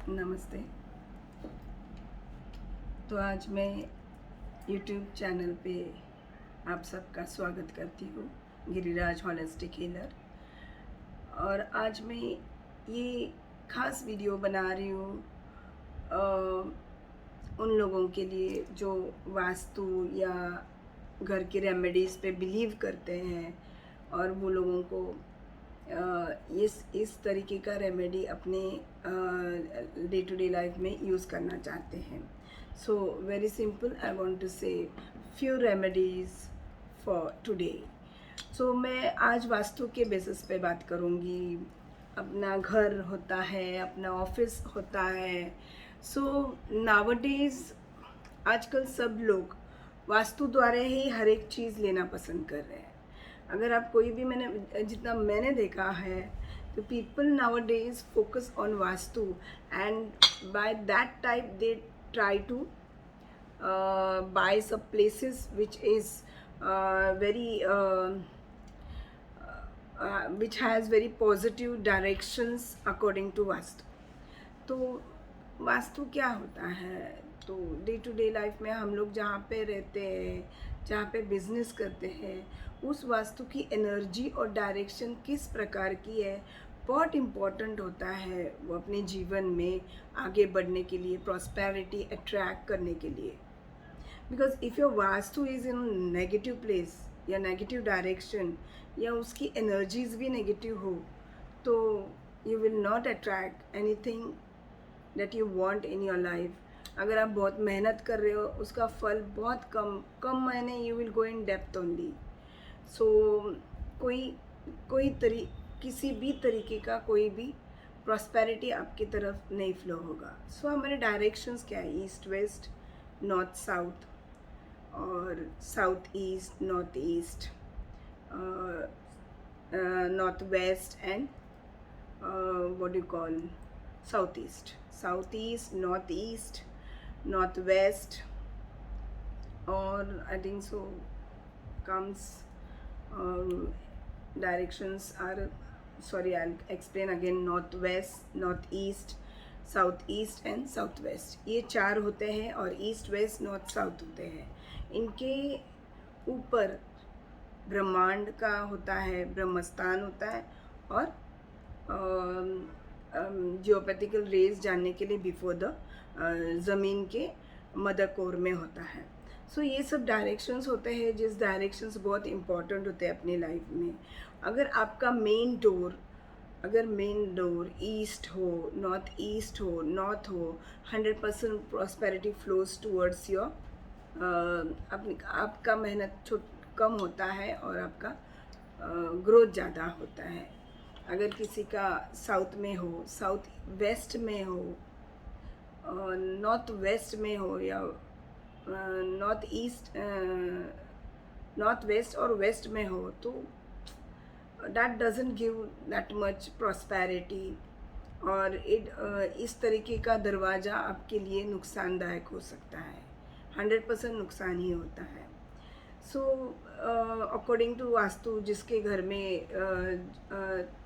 नमस्ते। तो आज मैं यूट्यूब चैनल पे आप सबका स्वागत करती हूँ, गिरिराज होलिस्टिक हीलर। और आज मैं ये ख़ास वीडियो बना रही हूँ उन लोगों के लिए जो वास्तु या घर की रेमेडीज़ पे बिलीव करते हैं और वो लोगों को इस तरीके का रेमेडी अपने डे टू डे लाइफ में यूज़ करना चाहते हैं। So very simple, I want to say few remedies for today. सो मैं आज वास्तु के बेसिस पे बात करूँगी। अपना घर होता है, अपना ऑफिस होता है। सो नाउअडेज़ आजकल सब लोग वास्तु द्वारा ही हर एक चीज़ लेना पसंद कर रहे हैं। अगर आप कोई भी जितना मैंने देखा है, तो people nowadays focus on vastu and by that type they try to buy some places which is very which has very positive directions according to vastu. तो वास्तु क्या होता है? तो डे टू डे लाइफ में हम लोग जहाँ पे रहते हैं, जहाँ पे बिजनेस करते हैं, उस वास्तु की एनर्जी और डायरेक्शन किस प्रकार की है, बहुत इम्पॉर्टेंट होता है वो अपने जीवन में आगे बढ़ने के लिए, प्रॉस्पेरिटी अट्रैक्ट करने के लिए। Because if your vastu is in negative place या नेगेटिव डायरेक्शन या उसकी एनर्जीज भी नेगेटिव हो, तो you will not attract anything that you want in your life. अगर आप बहुत मेहनत कर रहे हो, उसका फल बहुत कम महीने you will go in depth only. So किसी भी तरीके का कोई भी प्रॉस्पेरिटी आपकी तरफ नहीं फ्लो होगा। सो हमारे डायरेक्शंस क्या है? ईस्ट वेस्ट, नॉर्थ साउथ, और south east, north east, north west and what do you call southeast, northeast, northwest, or I think so comes directions are, sorry, I'll explain again, northwest, northeast, south east and south west, ये चार होते हैं और east west north south होते हैं। इनके ऊपर ब्रह्मांड का होता है, ब्रह्मस्थान होता है, और जियोपैथिकल रेज जानने के लिए बिफोर द ज़मीन के मदर कोर में होता है। सो ये सब डायरेक्शंस होते हैं, जिस डायरेक्शंस बहुत इम्पॉर्टेंट होते हैं अपनी लाइफ में। अगर आपका मेन डोर ईस्ट हो, नॉर्थ ईस्ट हो, नॉर्थ हो, 100% प्रॉस्पेरिटी फ्लोज टूवर्ड्स योर, आपका मेहनत कम होता है और आपका ग्रोथ ज़्यादा होता है। अगर किसी का साउथ में हो, साउथ वेस्ट में हो, नॉर्थ वेस्ट में हो, या नॉर्थ ईस्ट, नॉर्थ वेस्ट और वेस्ट में हो, तो that doesn't give that much prosperity, और इस तरीके का दरवाज़ा आपके लिए नुकसानदायक हो सकता है। 100% नुकसान ही होता है। सो अकॉर्डिंग टू वास्तु, जिसके घर में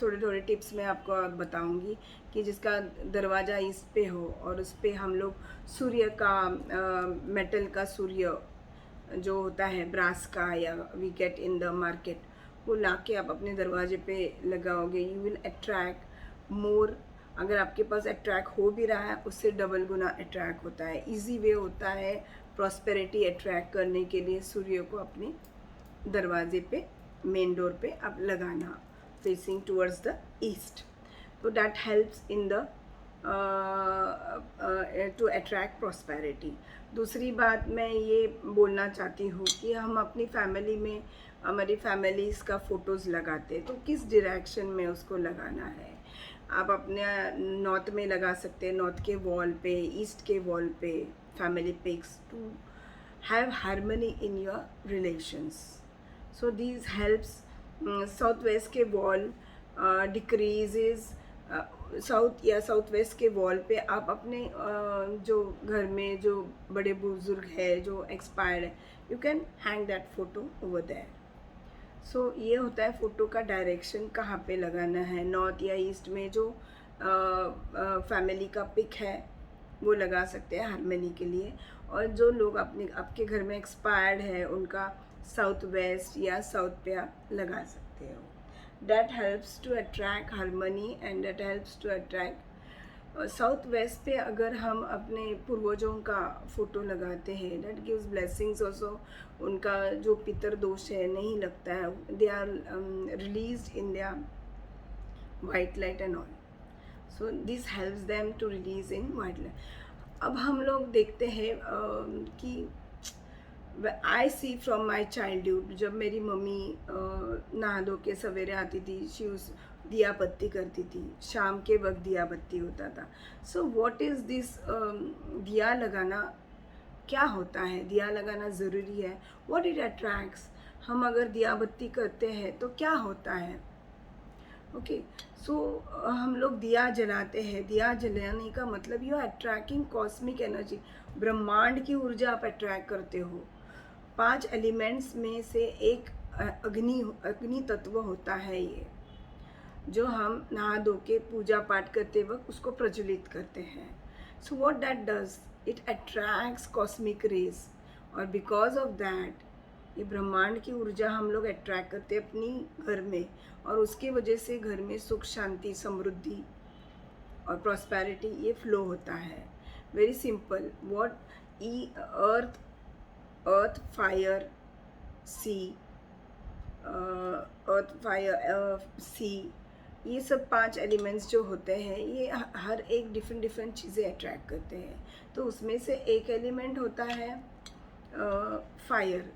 थोड़े थोड़े टिप्स मैं आपको बताऊंगी कि जिसका दरवाज़ा ईस्ट पे हो और उस पर हम लोग सूर्य का, मेटल का सूर्य जो होता है, ब्रास का, या we get in the market, वो लाके आप अपने दरवाजे पे लगाओगे, यू विल अट्रैक्ट मोर। अगर आपके पास अट्रैक्ट हो भी रहा है, उससे डबल गुना अट्रैक्ट होता है। इजी वे होता है प्रॉस्पेरिटी अट्रैक्ट करने के लिए सूर्य को अपने दरवाजे पे, मेन डोर पे आप लगाना, फेसिंग टूवर्ड्स द ईस्ट। तो that helps in the two attract prosperity. दूसरी बात मैं ये बोलना चाहती हूँ कि हम अपनी फैमिली में, हमारी फैमिलीज़ का फ़ोटोज़ लगाते हैं, तो किस डायरेक्शन में उसको लगाना है? आप अपने नॉर्थ में लगा सकते हैं, नॉर्थ के वॉल पे, ईस्ट के वॉल पे, family pics, to have harmony in your relations. So these helps. South west के वॉल डिक्रीजेज, साउथ या साउथ वेस्ट के वॉल पे आप अपने जो घर में जो बड़े बुजुर्ग है, जो एक्सपायर्ड है, you can hang that photo over there. So ये होता है फ़ोटो का डायरेक्शन, कहाँ पे लगाना है। नॉर्थ या ईस्ट में जो फैमिली का पिक है वो लगा सकते हैं हारमनी के लिए। और जो लोग अपने आपके घर में एक्सपायर्ड है उनका साउथ वेस्ट या साउथ पे आप लगा सकते हो। That helps to attract harmony and that helps to attract. South west पे अगर हम अपने पूर्वजों का फोटो लगाते हैं दैट गिव्स ब्लेसिंग्स ऑल्सो। उनका जो पितर दोष है नहीं लगता है, they are released in their white light and all. So this helps them to release in white light. अब हम लोग देखते हैं कि आई सी फ्रॉम माई चाइल्डहुड, जब मेरी मम्मी नहा धो के सवेरे आती थी, शी उस दिया बत्ती करती थी, शाम के वक्त दिया बत्ती होता था। सो व्हाट इज़ दिस, दिया लगाना क्या होता है, दिया लगाना ज़रूरी है, व्हाट इट अट्रैक्ट्स। हम अगर दिया बत्ती करते हैं तो क्या होता है। ओके, सो हम लोग दिया जलाते हैं, दिया जलाने का मतलब you are attracting cosmic energy, ब्रह्मांड की ऊर्जा आप अट्रैक्ट करते हो। 5 एलिमेंट्स में से एक अग्नि तत्व होता है ये, जो हम नहा धो के पूजा पाठ करते वक्त उसको प्रज्वलित करते हैं। So what that does, it attracts cosmic rays, और बिकॉज ऑफ दैट ये ब्रह्मांड की ऊर्जा हम लोग अट्रैक्ट करते हैं अपनी घर में, और उसकी वजह से घर में सुख शांति समृद्धि और प्रॉस्पेरिटी ये फ्लो होता है। Very simple, what E earth fire sea, earth fire sea, ये सब 5 एलिमेंट्स जो होते हैं ये हर एक डिफरेंट डिफरेंट चीज़ें अट्रैक्ट करते हैं। तो उसमें से एक एलिमेंट होता है फायर,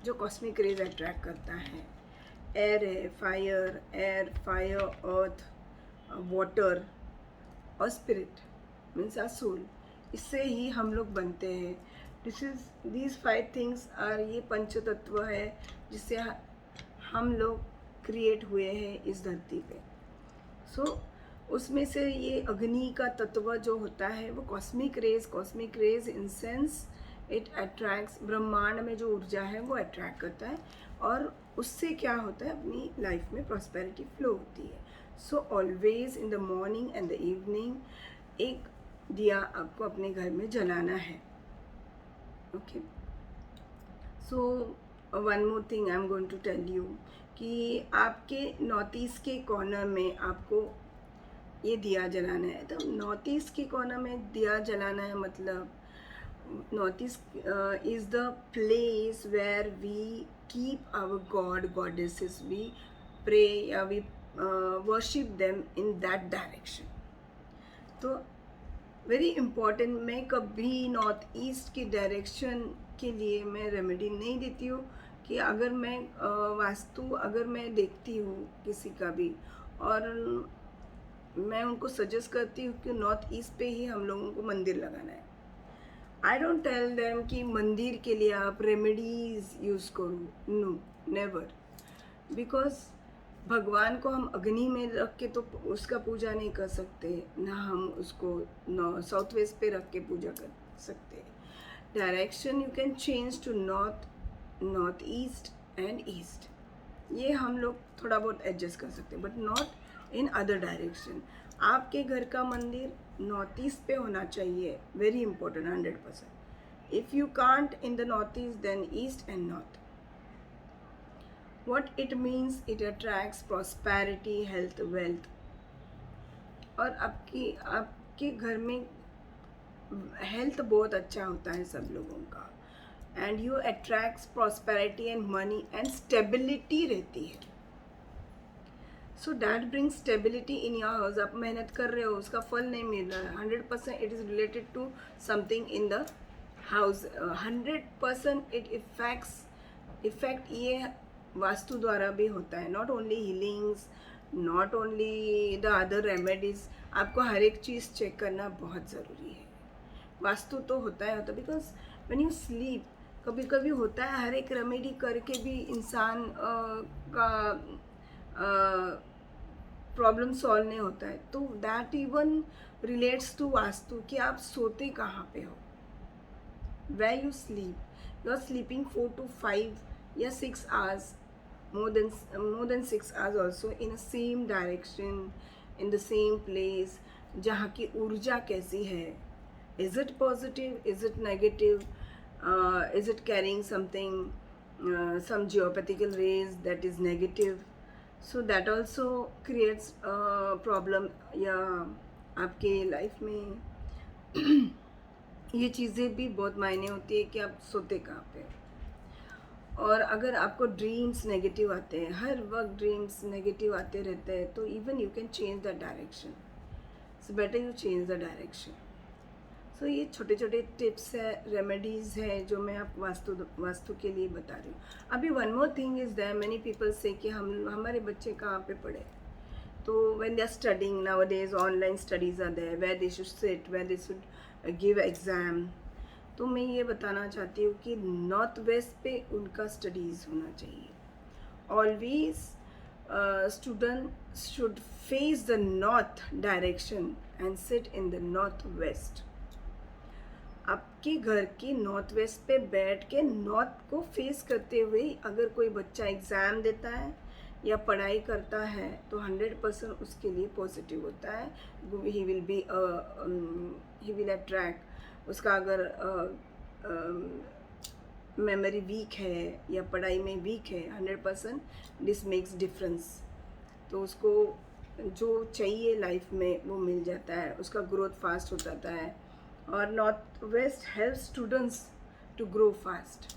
जो कॉस्मिक रेज अट्रैक्ट करता है। एयर है, फायर, एयर, फायर, अर्थ, वाटर और स्पिरिट मीन्स आर सोल। इससे ही हम लोग बनते हैं। दीज 5 थिंग्स आर, ये पंच तत्व है जिससे हम लोग क्रिएट हुए हैं इस धरती पे। सो उसमें से ये अग्नि का तत्व जो होता है वो cosmic rays in sense it attracts, ब्रह्मांड में जो ऊर्जा है वो अट्रैक्ट करता है, और उससे क्या होता है अपनी लाइफ में प्रॉस्पेरिटी फ्लो होती है। So always in the morning and the evening एक दिया आपको अपने घर में जलाना है। Okay, so one more thing I am going to tell you कि आपके नॉर्थ ईस्ट के कॉर्नर में आपको ये दिया जलाना है। तो नॉर्थ ईस्ट के कॉर्नर में दिया जलाना है मतलब north east is the place where we keep our god goddesses, we pray या we worship them in that direction. तो वेरी इम्पॉर्टेंट, मैं कभी नॉर्थ ईस्ट की डायरेक्शन के लिए मैं रेमेडी नहीं देती हूँ कि अगर मैं वास्तु अगर मैं देखती हूँ किसी का भी, और मैं उनको सजेस्ट करती हूँ कि नॉर्थ ईस्ट पे ही हम लोगों को मंदिर लगाना है। आई डोंट टेल देम कि मंदिर के लिए आप रेमेडीज यूज़ करो, नो, नेवर। बिकॉज भगवान को हम अग्नि में रख के तो उसका पूजा नहीं कर सकते, ना हम उसको साउथ वेस्ट पे रख के पूजा कर सकते। Direction you can change to north east and east, ये हम लोग थोड़ा बहुत एडजस्ट कर सकते हैं, but not in other direction. आपके घर का मंदिर नॉर्थ ईस्ट पे होना चाहिए, very important, 100%। If you can't in the north east then east and north. What it means, it attracts prosperity, health, wealth। और आपके घर में हेल्थ बहुत अच्छा होता है सब लोगों का, and you attracts prosperity and money and stability रहती है। So that brings stability in your house. आप मेहनत कर रहे हो, उसका फल नहीं मिल रहा है, 100% it is related to something in the house. 100% it effect ये वास्तु द्वारा भी होता है। Not only healings, not only the other remedies, आपको हर एक चीज़ चेक करना बहुत ज़रूरी है। वास्तु तो होता है बिकॉज व्हेन यू स्लीप, कभी कभी होता है हर एक रेमेडी करके भी इंसान का प्रॉब्लम सॉल्व नहीं होता है। तो that even relates to vastu कि आप सोते कहाँ पे हो, where you sleep. You are sleeping 4 to 5 या 6 hours, more than 6 hours also in the same direction, in the same place, जहाँ की ऊर्जा कैसी है, is it positive, is it negative, is it carrying something, some geopathical rays that is negative. So that also creates a problem या आपके life में ये चीज़ें भी बहुत मायने होती है कि आप सोते कहाँ पे। और अगर आपको ड्रीम्स नेगेटिव आते हैं, हर वक्त ड्रीम्स नेगेटिव आते रहते हैं, तो even you can change the direction, so better you change the direction. So ये छोटे छोटे टिप्स है, रेमेडीज़ है जो मैं आप वास्तु के लिए बता रही हूँ। अभी one more thing is that many people say कि हमारे बच्चे कहाँ पे पढ़े, तो when they are studying nowadays online studies are there where they should sit, where they should give exam. तो मैं ये बताना चाहती हूँ कि नॉर्थ वेस्ट पे उनका स्टडीज़ होना चाहिए। Always student should face the north direction and sit in the north west. आपके घर के नॉर्थ वेस्ट पे बैठ के नॉर्थ को फेस करते हुए अगर कोई बच्चा एग्ज़ाम देता है या पढ़ाई करता है तो 100% उसके लिए पॉजिटिव होता है। ही विल अट्रैक्ट, उसका अगर मेमोरी वीक है या पढ़ाई में वीक है, 100% दिस मेक्स डिफरेंस। तो उसको जो चाहिए लाइफ में वो मिल जाता है, उसका ग्रोथ फास्ट हो जाता है। और north west help students to grow fast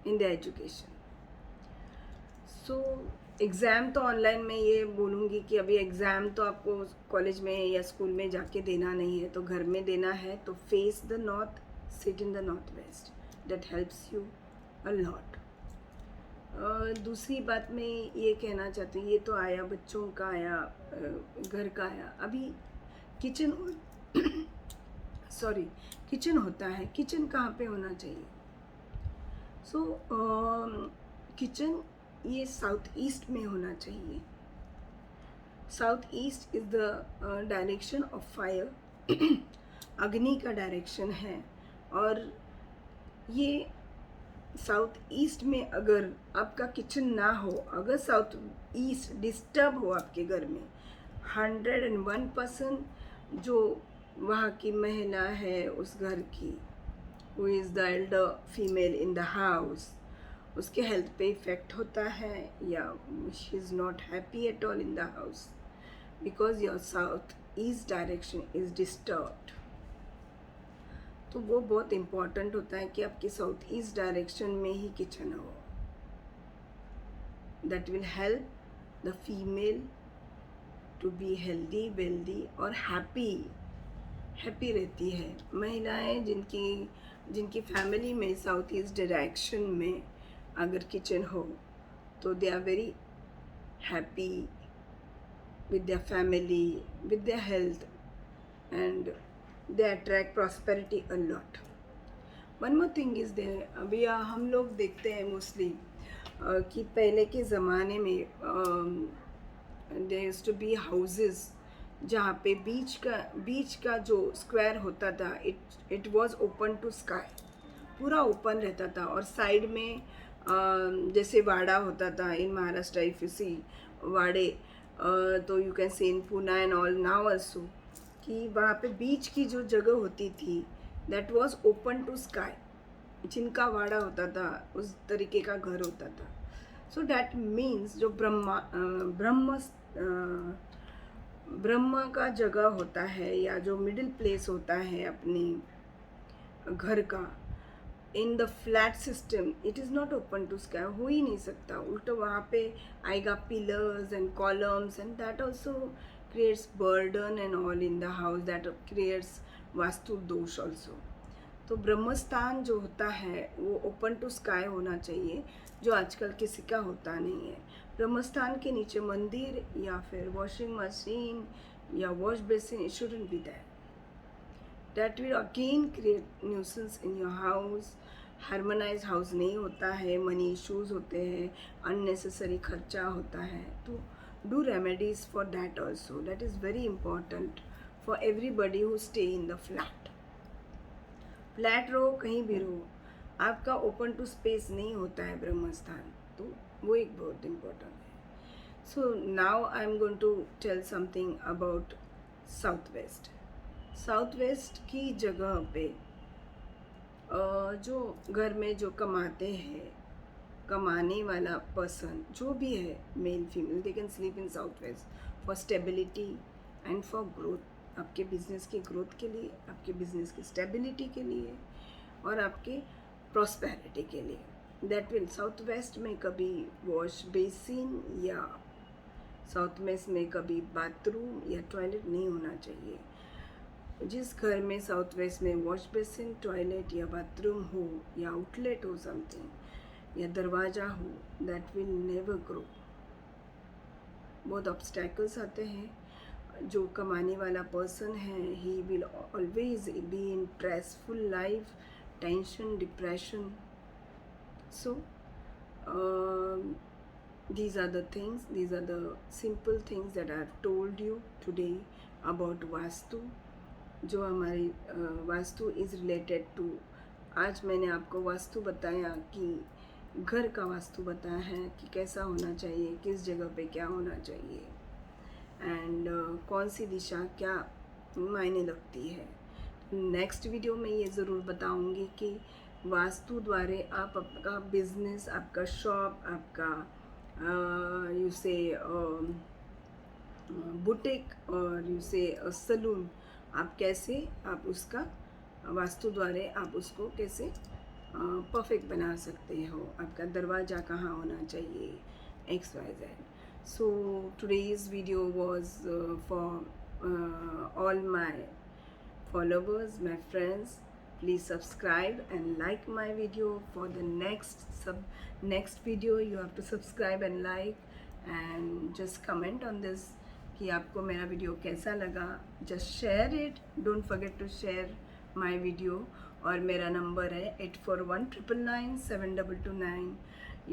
in the education. So exam तो ऑनलाइन में ये बोलूँगी कि अभी एग्ज़ाम तो आपको कॉलेज में या स्कूल में जाके देना नहीं है, तो घर में देना है। तो face the north, sit in the north west, that helps you a lot. दूसरी बात मैं ये कहना चाहती हूँ, ये तो आया बच्चों का, आया घर का, आया अभी किचन सॉरी किचन होता है। किचन कहाँ पे होना चाहिए? सो किचन ये साउथ ईस्ट में होना चाहिए। South east is the direction of fire, अग्नि का डायरेक्शन है। और ये साउथ ईस्ट में अगर आपका किचन ना हो, अगर साउथ ईस्ट डिस्टर्ब हो आपके घर में, 101% जो वहाँ की महिला है उस घर की, who is the Elder female in the house, उसके हेल्थ पे इफ़ेक्ट होता है, या she is not happy at all in the house because your south east direction is disturbed. तो वो बहुत इम्पॉर्टेंट होता है कि आपकी साउथ ईस्ट डायरेक्शन में ही किचन हो। That will help the female to be healthy, wealthy और हैप्पी रहती है। महिलाएं जिनकी फैमिली में साउथ ईस्ट डायरेक्शन में अगर किचन हो तो they are very happy with their family, with their health, and they attract prosperity a lot. One more thing is there, अभी हम लोग देखते हैं मोस्टली कि पहले के ज़माने में there used to be houses जहाँ पे बीच का जो स्क्वायर होता था, it was open to sky, पूरा ओपन रहता था। और साइड में जैसे वाड़ा होता था in Maharashtra, if you see वाड़े, तो you can see in Poona and all now also, कि वहाँ पे बीच की जो जगह होती थी that was open to sky. जिनका वाड़ा होता था उस तरीके का घर होता था। सो दैट मीन्स जो ब्रह्म का जगह होता है या जो मिडिल प्लेस होता है अपने घर का, in the flat system it is not open to sky, हो ही नहीं सकता। उल्टा वहाँ पे आएगा pillars and columns, and that also creates burden and all in the house, that creates vastu dosh also. तो ब्रह्मस्थान जो होता है वो ओपन टू स्काई होना चाहिए, जो आजकल किसी का होता नहीं है। ब्रह्मस्थान के नीचे मंदिर या फिर वॉशिंग मशीन या wash basin, it shouldn't be that. That will again create nuisance in your house. Harmonise house नहीं होता है, मनी इश्यूज होते हैं, अननेसेसरी खर्चा होता है। तो do remedies for that also, that is very important for everybody who stay in the flat. Flat रहो कहीं भी रहो, आपका ओपन टू स्पेस नहीं होता है ब्रह्मस्थान, तो वो एक बहुत इम्पोर्टेंट है। So now I'm going to tell something about Southwest. Southwest की जगह पे जो घर में जो कमाते हैं, कमाने वाला पर्सन जो भी है, male female, they can sleep in Southwest for stability and for growth. आपके बिजनेस की ग्रोथ के लिए, आपके बिजनेस की स्टेबिलिटी के लिए और आपके प्रॉस्पेरिटी के लिए। दैट विल साउथ वेस्ट में कभी वॉश बेसिन या साउथ वेस्ट में कभी बाथरूम या टॉयलेट नहीं होना चाहिए। जिस घर में साउथ वेस्ट में वॉश बेसिन, टॉयलेट या बाथरूम हो या आउटलेट हो समथिंग या दरवाज़ा हो, दैट विल नेवर ग्रो। बहुत ऑब्स्टैकल्स आते हैं। जो कमाने वाला पर्सन है, he will always be in stressful life, tension, depression. So these are the things, these are the simple things that I have told you today about vastu. जो हमारी vastu is related to, आज मैंने आपको वास्तु बताया कि घर का वास्तु बताया है कि कैसा होना चाहिए, किस जगह पे क्या होना चाहिए एंड कौन सी दिशा क्या मायने लगती है। नेक्स्ट वीडियो में ये ज़रूर बताऊंगी कि वास्तु द्वारा आप आपका बिजनेस, आपका शॉप, आपका यू से बुटीक और यू से सलून, आप कैसे आप उसका वास्तु द्वारा आप उसको कैसे परफेक्ट बना सकते हो। आपका दरवाज़ा कहाँ होना चाहिए, XYZ। So today's video was for all my followers, my friends. Please subscribe and like my video. For the next video you have to subscribe and like and just comment on this कि आपको मेरा video कैसा लगा। just share it, don't forget to share my video। और मेरा number है 8419997229।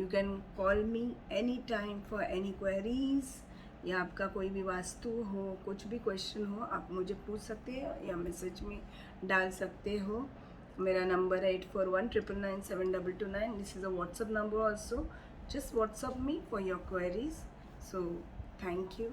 you can call me anytime for any queries या आपका कोई भी वास्तु हो, कुछ भी क्वेश्चन हो, आप मुझे पूछ सकते हो या मैसेज में डाल सकते हो। मेरा नंबर है 8419997229। This is a WhatsApp number also. Just WhatsApp me for your queries. So thank you.